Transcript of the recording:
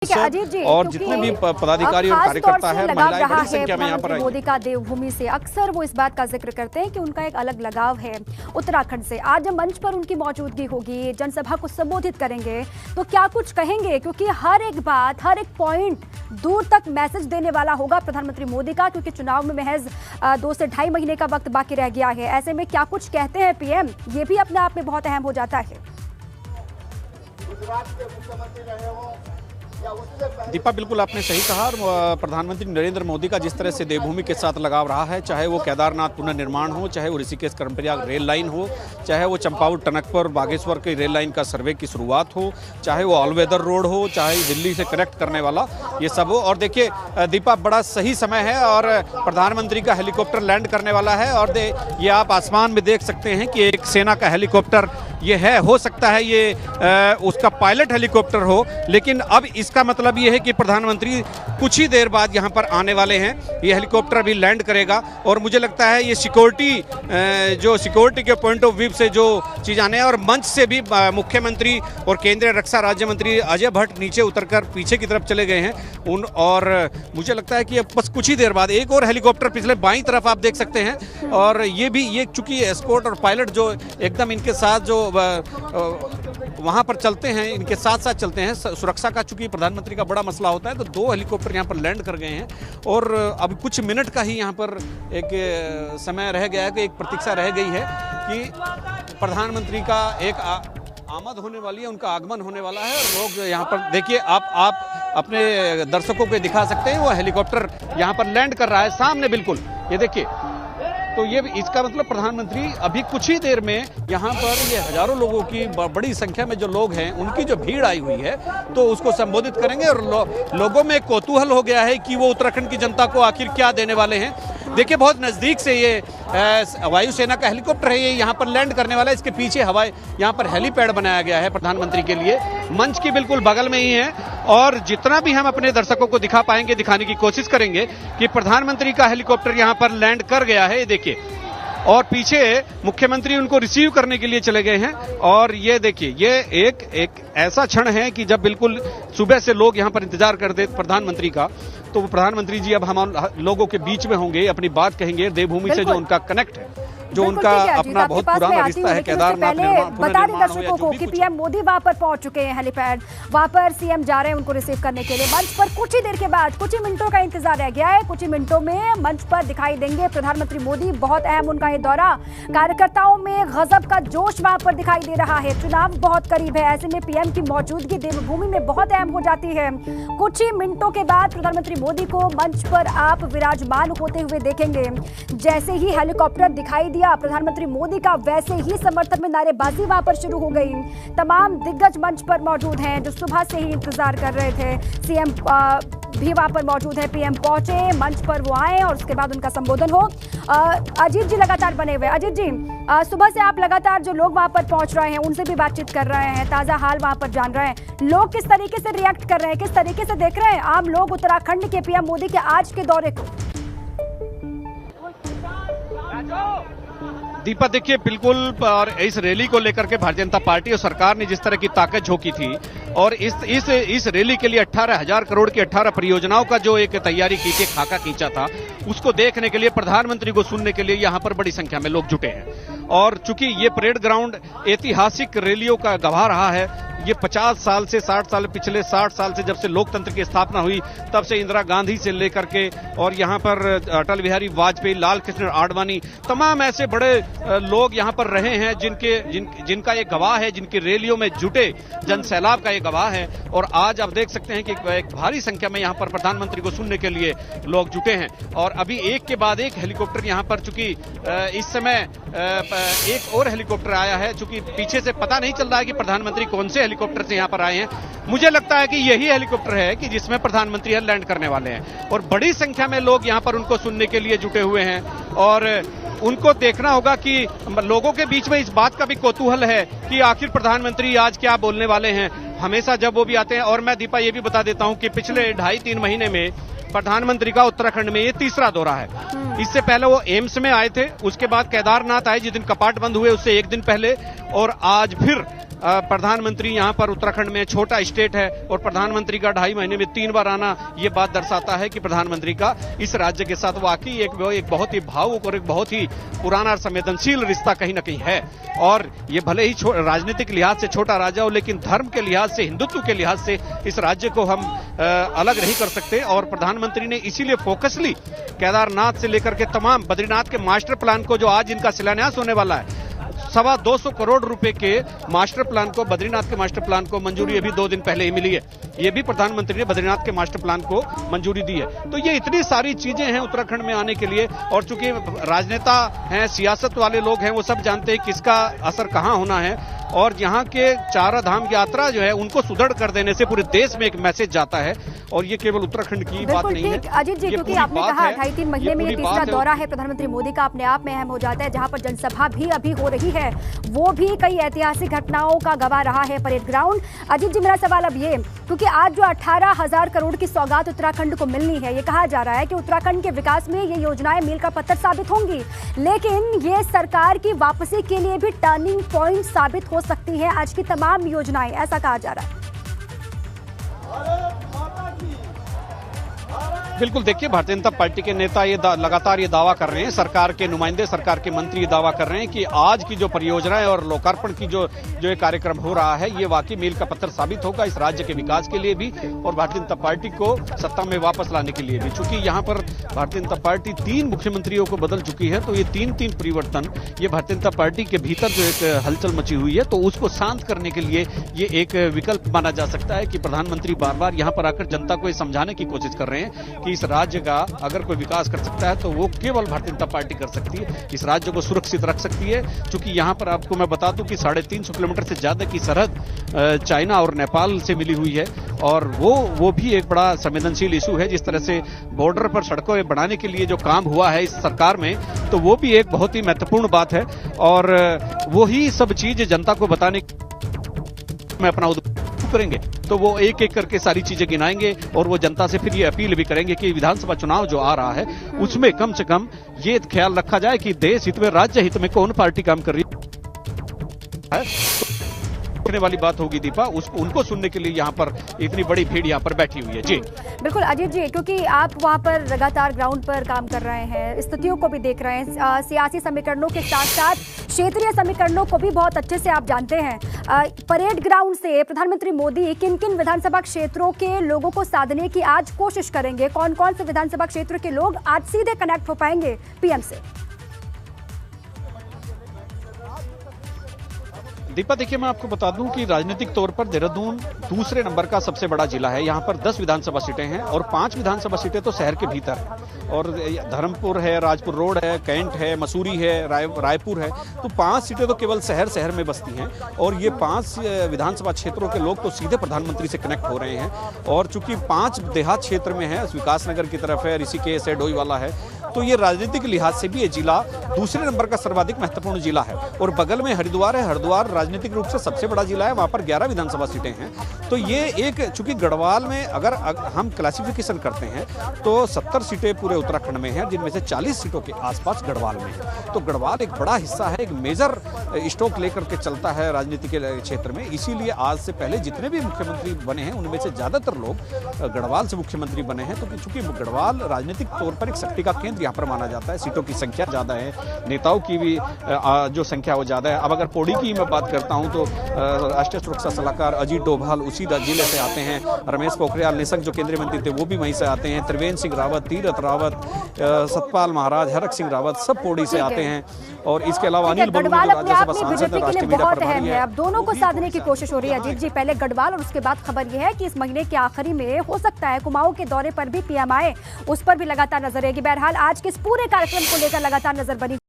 अजीत जी, और जितने भी पदाधिकारी और कार्यकर्ता है, महिलाएं बड़ी संख्या में यहाँ पर आई। मोदी का देवभूमि से अक्सर वो इस बात का जिक्र करते हैं कि उनका एक अलग लगाव है उत्तराखंड से। आज जब मंच पर उनकी मौजूदगी होगी, जनसभा को संबोधित करेंगे तो क्या कुछ कहेंगे, क्योंकि हर एक बात, हर एक पॉइंट दूर तक मैसेज देने वाला होगा प्रधानमंत्री मोदी का, क्योंकि चुनाव में महज 2 से ढाई महीने का वक्त बाकी रह गया है। ऐसे में क्या कुछ कहते हैं पीएम, ये भी अपने आप में बहुत अहम हो जाता है। दीपा, बिल्कुल आपने सही कहा। और प्रधानमंत्री नरेंद्र मोदी का जिस तरह से देवभूमि के साथ लगाव रहा है, चाहे वो केदारनाथ पुनर्निर्माण हो, चाहे वो ऋषिकेश कर्णप्रयाग रेल लाइन हो, चाहे वो चंपावत टनकपुर बागेश्वर की रेल लाइन का सर्वे की शुरुआत हो, चाहे वो ऑल वेदर रोड हो, चाहे दिल्ली से कनेक्ट करने वाला ये सब हो। और देखिए दीपा, बड़ा सही समय है और प्रधानमंत्री का हेलीकॉप्टर लैंड करने वाला है। और ये आप आसमान में देख सकते हैं कि एक सेना का हेलीकॉप्टर ये है। हो सकता है ये उसका पायलट हेलीकॉप्टर हो, लेकिन अब इसका मतलब ये है कि प्रधानमंत्री कुछ ही देर बाद यहाँ पर आने वाले हैं। ये हेलीकॉप्टर अभी लैंड करेगा और मुझे लगता है ये सिक्योरिटी के पॉइंट ऑफ व्यू से जो चीज़ आने हैं, और मंच से भी मुख्यमंत्री और केंद्रीय रक्षा राज्य मंत्री अजय भट्ट नीचे उतरकर पीछे की तरफ चले गए हैं और मुझे लगता है कि अब बस कुछ ही देर बाद एक और हेलीकॉप्टर पिछले बाईं तरफ आप देख सकते हैं। और ये चूंकि एस्कॉर्ट और पायलट जो एकदम इनके साथ जो वहाँ पर चलते हैं, इनके साथ साथ चलते हैं, सुरक्षा का चूंकि प्रधानमंत्री का बड़ा मसला होता है, तो 2 हेलीकॉप्टर यहाँ पर लैंड कर गए हैं। और अब कुछ मिनट का ही यहाँ पर एक समय रह गया है, कि एक प्रतीक्षा रह गई है कि प्रधानमंत्री का एक आमद होने वाली है, उनका आगमन होने वाला है। और लोग यहाँ पर देखिए, आप अपने दर्शकों को दिखा सकते हैं, वो हेलीकॉप्टर यहाँ पर लैंड कर रहा है सामने, बिल्कुल ये देखिए। तो ये इसका मतलब प्रधानमंत्री अभी कुछ ही देर में यहाँ पर ये हजारों लोगों की बड़ी संख्या में जो लोग हैं, उनकी जो भीड़ आई हुई है, तो उसको संबोधित करेंगे। और लोगों में कौतूहल हो गया है कि वो उत्तराखंड की जनता को आखिर क्या देने वाले हैं। देखिए, बहुत नज़दीक से ये वायुसेना का हेलीकॉप्टर है, ये यहाँ पर लैंड करने वाला है। इसके पीछे यहाँ पर हेलीपैड बनाया गया है प्रधानमंत्री के लिए, मंच के बिल्कुल बगल में ही है। और जितना भी हम अपने दर्शकों को दिखा पाएंगे, दिखाने की कोशिश करेंगे कि प्रधानमंत्री का हेलीकॉप्टर यहाँ पर लैंड कर गया है, ये देखिए। और पीछे मुख्यमंत्री उनको रिसीव करने के लिए चले गए हैं। और ये देखिए, ये एक ऐसा क्षण है कि जब बिल्कुल सुबह से लोग यहाँ पर इंतजार करते प्रधानमंत्री का, तो प्रधानमंत्री जी अब हम लोगों के बीच में होंगे, अपनी बात कहेंगे। देवभूमि से जो उनका कनेक्ट है, जो उनका अपना बहुत पुराना रिश्ता है, केदारनाथ बता दें दर्शकों को कि पीएम मोदी वहां पर पहुंच चुके हैं हेलीपैड, वहां पर सीएम जा रहे हैं उनको रिसीव करने के लिए। मंच पर कुछ ही देर के बाद, कुछ ही मिनटों का इंतजार रह गया है, कुछ ही मिनटों में मंच पर दिखाई देंगे प्रधानमंत्री मोदी। बहुत अहम उनका ये दौरा, कार्यकर्ताओं में गजब का जोश वहां पर दिखाई दे रहा है। चुनाव बहुत करीब है, ऐसे में पीएम की मौजूदगी देवभूमि में बहुत अहम हो जाती है। कुछ ही मिनटों के बाद प्रधानमंत्री मोदी को मंच पर आप विराजमान होते हुए देखेंगे। जैसे ही हेलीकॉप्टर दिखाई दिया प्रधानमंत्री मोदी का, वैसे ही समर्थन में नारेबाजी वहां पर शुरू हो गई। तमाम दिग्गज मंच पर मौजूद हैं जो सुबह से ही इंतजार कर रहे थे। सीएम भी वहां पर मौजूद है। पीएम पहुंचे, मंच पर वो आए और उसके बाद उनका संबोधन हो। अजीत जी लगातार बने हुए। अजीत जी, सुबह से आप लगातार जो लोग वहां पर पहुंच रहे हैं उनसे भी बातचीत कर रहे हैं, ताजा हाल वहां पर जान रहे हैं। लोग किस तरीके से रिएक्ट कर रहे हैं, किस तरीके से देख रहे हैं आम लोग उत्तराखंड के पीएम मोदी के आज के दौरे को? दीपा, देखिए बिल्कुल, और इस रैली को लेकर के भारतीय जनता पार्टी और सरकार ने जिस तरह की ताकत झोंकी थी, और इस रैली के लिए 18,000 करोड़ की 18 परियोजनाओं का जो एक तैयारी की थी, खाका खींचा था, उसको देखने के लिए, प्रधानमंत्री को सुनने के लिए यहाँ पर बड़ी संख्या में लोग जुटे हैं। और चूंकि ये परेड ग्राउंड ऐतिहासिक रैलियों का गवाह रहा है, ये 50 साल से 60 साल, पिछले 60 साल से जब से लोकतंत्र की स्थापना हुई, तब से इंदिरा गांधी से लेकर के, और यहाँ पर अटल बिहारी वाजपेयी, लाल कृष्ण आडवाणी, तमाम ऐसे बड़े लोग यहाँ पर रहे हैं जिनका ये गवाह है, जिनकी रैलियों में जुटे जन सैलाब का ये गवाह है। और आज आप देख सकते हैं कि एक भारी संख्या में यहाँ पर प्रधानमंत्री को सुनने के लिए लोग जुटे हैं। और अभी एक के बाद एक हेलीकॉप्टर यहाँ पर, चूंकि इस समय एक और हेलीकॉप्टर आया है, चूंकि पीछे से पता नहीं चल रहा है कि प्रधानमंत्री कौन से हेलीकॉप्टर से यहाँ पर आए हैं। मुझे लगता है कि यही हेलीकॉप्टर है कि जिसमें प्रधानमंत्री लैंड करने वाले हैं। और बड़ी संख्या में लोग यहाँ पर उनको सुनने के लिए जुटे हुए हैं। और उनको देखना होगा कि लोगों के बीच में इस बात का भी कौतूहल है कि आखिर प्रधानमंत्री आज क्या बोलने वाले हैं। हमेशा जब वो भी आते हैं, और मैं दीपा ये भी बता देता हूं कि पिछले 2.5-3 महीने में प्रधानमंत्री का उत्तराखंड में ये 3रा दौरा है। इससे पहले वो एम्स में आए थे, उसके बाद केदारनाथ आए जिस दिन कपाट बंद हुए उससे एक दिन पहले, और आज फिर प्रधानमंत्री यहाँ पर उत्तराखंड में छोटा स्टेट है और प्रधानमंत्री का 2.5 महीने में 3 बार आना, ये बात दर्शाता है कि प्रधानमंत्री का इस राज्य के साथ वाकई एक बहुत ही भावुक और एक बहुत ही पुराना संवेदनशील रिश्ता कहीं ना कहीं है। और ये भले ही राजनीतिक लिहाज से छोटा राज्य हो, लेकिन धर्म के लिहाज से, हिंदुत्व के लिहाज से इस राज्य को हम अलग नहीं कर सकते। और प्रधानमंत्री ने इसीलिए फोकसली केदारनाथ से लेकर के तमाम बद्रीनाथ के मास्टर प्लान को, जो आज इनका शिलान्यास होने वाला है, 225 करोड़ रुपए के मास्टर प्लान को, बद्रीनाथ के मास्टर प्लान को मंजूरी अभी 2 दिन पहले ही मिली है। ये भी प्रधानमंत्री ने बद्रीनाथ के मास्टर प्लान को मंजूरी दी है। तो ये इतनी सारी चीजें हैं उत्तराखंड में आने के लिए। और चूंकि राजनेता हैं, सियासत वाले लोग हैं, वो सब जानते हैं किसका असर कहां होना है। और यहाँ के 4 धाम यात्रा जो है उनको सुदृढ़ कर देने से पूरे देश में एक मैसेज जाता है। और ये केवल उत्तराखंड की बात नहीं है अजीत जी, क्योंकि आपने कहा 2.5-3 महीने में ये तीसरा दौरा है प्रधानमंत्री मोदी का, अपने आप में अहम हो जाता है। जहां पर जनसभा भी अभी हो रही है, वो भी कई ऐतिहासिक घटनाओं का गवाह रहा है परेड ग्राउंड। अजीत जी, मेरा सवाल अब ये, क्योंकि आज जो 18,000 करोड़ की सौगात उत्तराखंड को मिलनी है, ये कहा जा रहा है कि उत्तराखंड के विकास में ये योजनाएं मील का पत्थर साबित होंगी, लेकिन ये सरकार की वापसी के लिए भी टर्निंग पॉइंट साबित हो सकती है आज की तमाम योजनाएं, ऐसा कहा जा रहा है। बिल्कुल, देखिए, भारतीय जनता पार्टी के नेता लगातार ये दावा कर रहे हैं, सरकार के नुमाइंदे, सरकार के मंत्री ये दावा कर रहे हैं कि आज की जो परियोजनाएं और लोकार्पण की जो ये कार्यक्रम हो रहा है, ये वाकई मील का पत्थर साबित होगा इस राज्य के विकास के लिए भी और भारतीय जनता पार्टी को सत्ता में वापस लाने के लिए भी। चूंकि यहाँ पर भारतीय जनता पार्टी 3 मुख्यमंत्रियों को बदल चुकी है, तो ये 3 परिवर्तन, ये भारतीय जनता पार्टी के भीतर जो एक हलचल मची हुई है, तो उसको शांत करने के लिए ये एक विकल्प माना जा सकता है कि प्रधानमंत्री बार बार यहाँ पर आकर जनता को ये समझाने की कोशिश कर रहे हैं कि इस राज्य का अगर कोई विकास कर सकता है तो वो केवल भारतीय जनता पार्टी कर सकती है, इस राज्य को सुरक्षित रख सकती है। क्योंकि यहाँ पर आपको मैं बता दूं कि 350 किलोमीटर से ज्यादा की सरहद चाइना और नेपाल से मिली हुई है और वो भी एक बड़ा संवेदनशील इशू है। जिस तरह से बॉर्डर पर सड़कों बनाने के लिए जो काम हुआ है इस सरकार में, तो वो भी एक बहुत ही महत्वपूर्ण बात है और वही सब चीज जनता को बताने में अपना करेंगे, तो वो एक एक करके सारी चीजें गिनाएंगे और वो जनता से फिर ये अपील भी करेंगे कि विधानसभा चुनाव जो आ रहा है उसमें कम से कम ये ख्याल रखा जाए कि देश हित में, राज्य हित में कौन पार्टी काम कर रही है। वाली बात होगी दीपा, उनको सुनने के लिए यहाँ पर इतनी बड़ी भीड़ यहाँ पर बैठी हुई है। जी बिल्कुल अजीत जी, क्योंकि आप वहाँ पर लगातार ग्राउंड पर काम कर रहे हैं, स्थितियों को भी देख रहे हैं, सियासी समीकरणों के साथ साथ क्षेत्रीय समीकरणों को भी बहुत अच्छे से आप जानते हैं। परेड ग्राउंड से प्रधानमंत्री मोदी किन किन विधानसभा क्षेत्रों के लोगों को साधने की आज कोशिश करेंगे? कौन कौन से विधानसभा क्षेत्र के लोग आज सीधे कनेक्ट हो पाएंगे पीएम से? दीपा, देखिए, मैं आपको बता दूं कि राजनीतिक तौर पर देहरादून दूसरे नंबर का सबसे बड़ा जिला है। यहाँ पर 10 विधानसभा सीटें हैं और 5 विधानसभा सीटें तो शहर के भीतर है और धर्मपुर है, राजपुर रोड है, कैंट है, मसूरी है, रायपुर है, तो 5 सीटें तो केवल शहर में बसती हैं और ये 5 विधानसभा क्षेत्रों के लोग तो सीधे प्रधानमंत्री से कनेक्ट हो रहे हैं। और चूंकि 5 देहात क्षेत्र में है, विकासनगर की तरफ है, ऋषिकेश है, डोईवाला है, तो ये राजनीतिक लिहाज से भी ये जिला दूसरे नंबर का सर्वाधिक महत्वपूर्ण जिला है। और बगल में हरिद्वार है, हरिद्वार राजनीतिक रूप से सबसे बड़ा जिला है, वहाँ पर 11 विधानसभा सीटें हैं। तो ये एक, चूंकि गढ़वाल में अगर हम क्लासिफिकेशन करते हैं तो 70 सीटें पूरे उत्तराखंड में हैं, जिनमें से 40 सीटों के आसपास गढ़वाल में है। तो गढ़वाल एक बड़ा हिस्सा है, एक मेजर स्टॉक लेकर के चलता है राजनीति के क्षेत्र में। इसीलिए आज से पहले जितने भी मुख्यमंत्री बने हैं उनमें से ज्यादातर लोग गढ़वाल से मुख्यमंत्री बने हैं। तो चूंकि गढ़वाल राजनीतिक तौर पर एक शक्ति का केंद्र यहाँ पर माना जाता है, सीटों की संख्या ज्यादा है, नेताओं की भी जो संख्या वो ज्यादा है। अब अगर पौड़ी की मैं बात करता हूं तो राष्ट्रीय सुरक्षा सलाहकार अजीत डोभाल उसी जिले से आते हैं, रमेश पोखरियाल निशंक जो केंद्रीय मंत्री थे वो भी वहीं से आते हैं, त्रिवेंद्र सिंह रावत, तीरथ रावत, सतपाल महाराज, हरक सिंह रावत सब पौड़ी से आते हैं। और इसके अलावा अनिल बलूनी जो राज्यसभा सांसद है, राष्ट्रीय मीडिया प्रभारी है। अब दोनों को साधने की कोशिश हो रही है अजीत जी, पहले गढ़वाल और उसके बाद खबर यह है कि इस महीने के आखिरी में हो सकता है कुमाऊं के दौरे पर भी पीएम आए, उस पर भी लगातार नजर रहेगी। बहरहाल आज के इस पूरे कार्यक्रम को लेकर लगातार नजर बनी